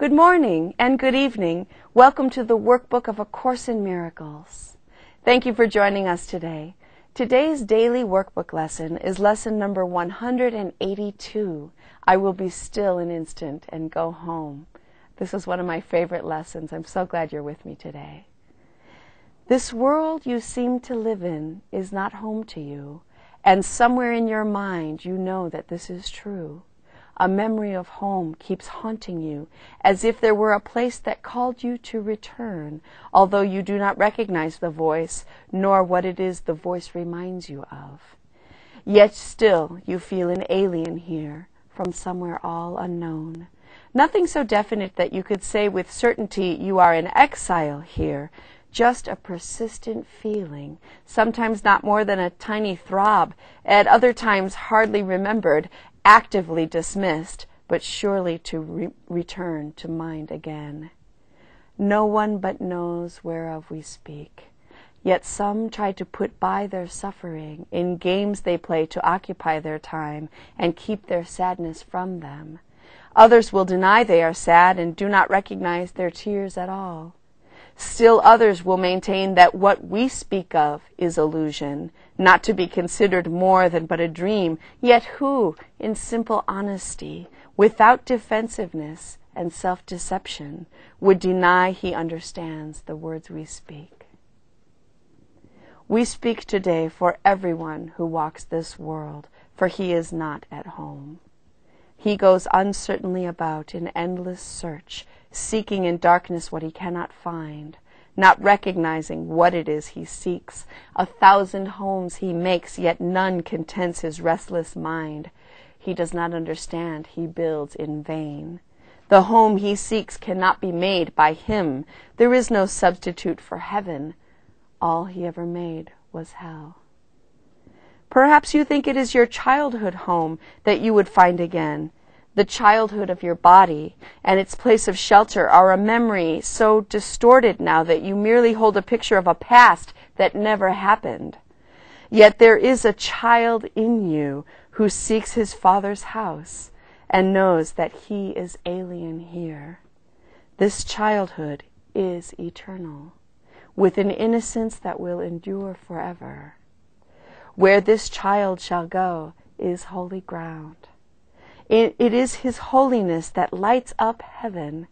Good morning and good evening. Welcome to the workbook of A Course in Miracles. Thank you for joining us today. Today's daily workbook lesson is lesson number 182. I will be still an instant and go home. This is one of my favorite lessons. I'm so glad you're with me today. This world you seem to live in is not home to you, and somewhere in your mind you know that this is true. A memory of home keeps haunting you, as if there were a place that called you to return, although you do not recognize the voice, nor what it is the voice reminds you of. Yet still you feel an alien here, from somewhere all unknown. Nothing so definite that you could say with certainty you are in exile here, just a persistent feeling, sometimes not more than a tiny throb, at other times hardly remembered, actively dismissed, but surely to return to mind again. No one but knows whereof we speak. Yet some try to put by their suffering in games they play to occupy their time and keep their sadness from them. Others will deny they are sad and do not recognize their tears at all. Still others will maintain that what we speak of is illusion, not to be considered more than but a dream, yet who, in simple honesty, without defensiveness and self-deception, would deny he understands the words we speak? We speak today for everyone who walks this world, for he is not at home. He goes uncertainly about in endless search, seeking in darkness what he cannot find, not recognizing what it is he seeks. 1,000 homes he makes, yet none contents his restless mind. He does not understand he builds in vain. The home he seeks cannot be made by him. There is no substitute for heaven. All he ever made was hell. Perhaps you think it is your childhood home that you would find again. The childhood of your body and its place of shelter are a memory so distorted now that you merely hold a picture of a past that never happened. Yet there is a child in you who seeks his father's house and knows that he is alien here. This childhood is eternal, with an innocence that will endure forever. Where this child shall go is holy ground. It is his holiness that lights up heaven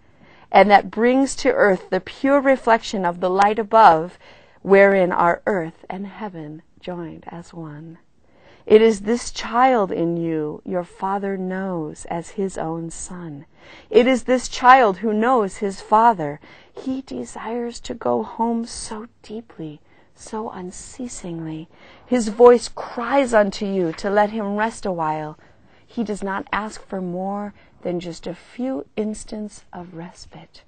and that brings to earth the pure reflection of the light above, wherein are earth and heaven joined as one. It is this child in you your Father knows as his own son. It is this child who knows his Father. He desires to go home so deeply, so unceasingly. His voice cries unto you to let him rest a while. He does not ask for more than just a few instants of respite,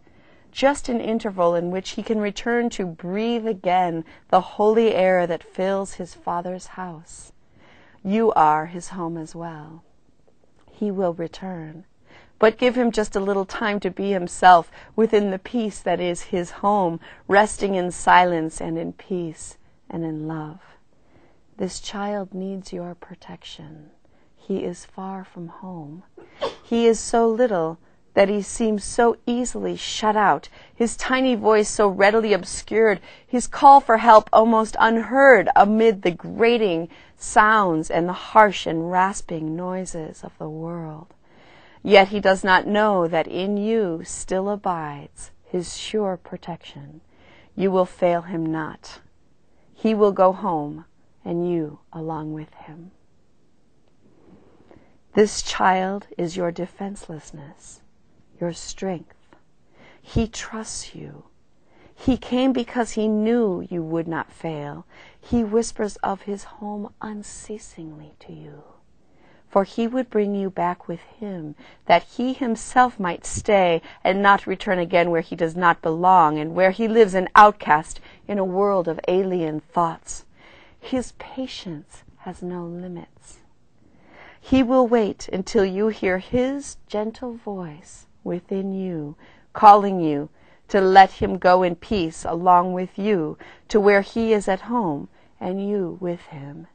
just an interval in which he can return to breathe again the holy air that fills his Father's house. You are his home as well. He will return, but give him just a little time to be himself within the peace that is his home, resting in silence and in peace and in love. This child needs your protection. He is far from home. He is so little that he seems so easily shut out, his tiny voice so readily obscured, his call for help almost unheard amid the grating sounds and the harsh and rasping noises of the world. Yet he does not know that in you still abides his sure protection. You will fail him not. He will go home, and you along with him. This child is your defenselessness, your strength. He trusts you. He came because he knew you would not fail. He whispers of his home unceasingly to you. For he would bring you back with him, that he himself might stay and not return again where he does not belong and where he lives an outcast in a world of alien thoughts. His patience has no limits. He will wait until you hear his gentle voice within you, calling you to let him go in peace along with you to where he is at home and you with him.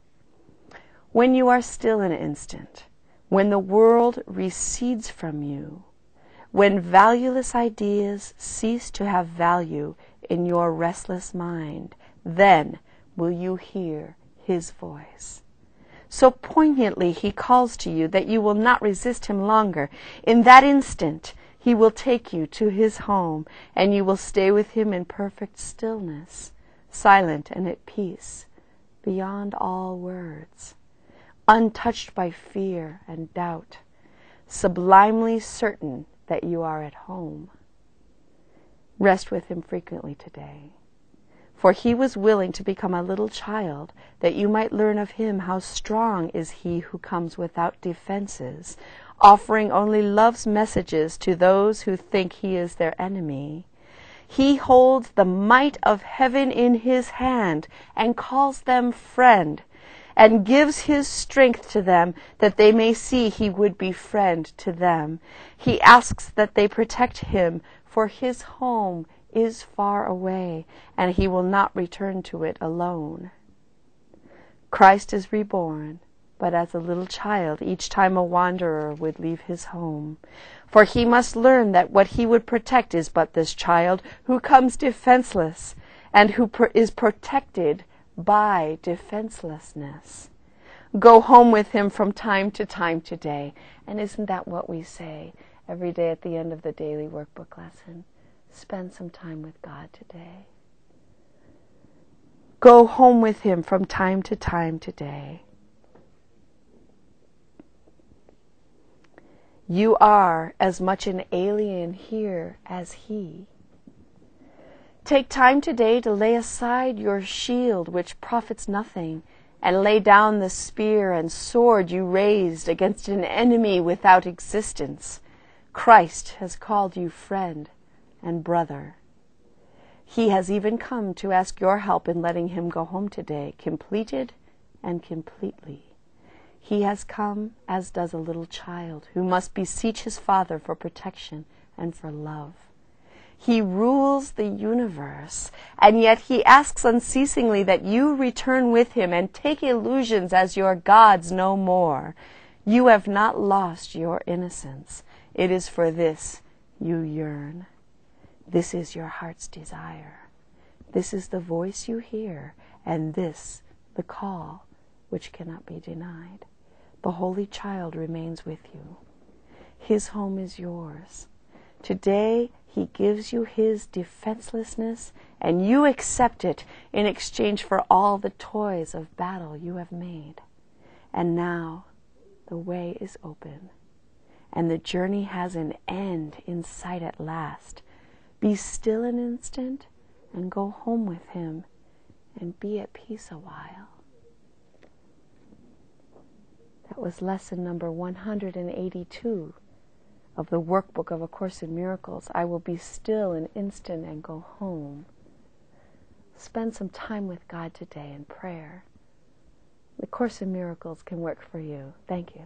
When you are still an instant, when the world recedes from you, When valueless ideas cease to have value in your restless mind, then will you hear his voice. So poignantly he calls to you that you will not resist him longer. In that instant, he will take you to his home, and you will stay with him in perfect stillness, silent and at peace, beyond all words, untouched by fear and doubt, sublimely certain that you are at home. Rest with him frequently today, for he was willing to become a little child that you might learn of him how strong is he who comes without defenses, offering only love's messages to those who think he is their enemy. He holds the might of heaven in his hand and calls them friend, and gives his strength to them that they may see he would be friend to them. He asks that they protect him, for his home is far away, and he will not return to it alone. Christ is reborn, but as a little child each time a wanderer would leave his home. For he must learn that what he would protect is but this child who comes defenseless and who is protected by defenselessness. Go home with him from time to time today. And isn't that what we say every day at the end of the daily workbook lesson? Spend some time with God today. Go home with him from time to time today. You are as much an alien here as he. Take time today to lay aside your shield, which profits nothing, and lay down the spear and sword you raised against an enemy without existence. Christ has called you friend and brother. He has even come to ask your help in letting him go home today, completed and completely. He has come, as does a little child, who must beseech his father for protection and for love. He rules the universe, and yet he asks unceasingly that you return with him and take illusions as your gods no more. You have not lost your innocence. It is for this you yearn. This is your heart's desire. This is the voice you hear, and this the call which cannot be denied. The Holy Child remains with you. His home is yours. Today, he gives you his defenselessness, and you accept it in exchange for all the toys of battle you have made. And now, the way is open, and the journey has an end in sight at last. Be still an instant, and go home with him, and be at peace a while. That was lesson number 182 of the workbook of A Course in Miracles. I will be still an instant and go home. Spend some time with God today in prayer. The Course in Miracles can work for you. Thank you.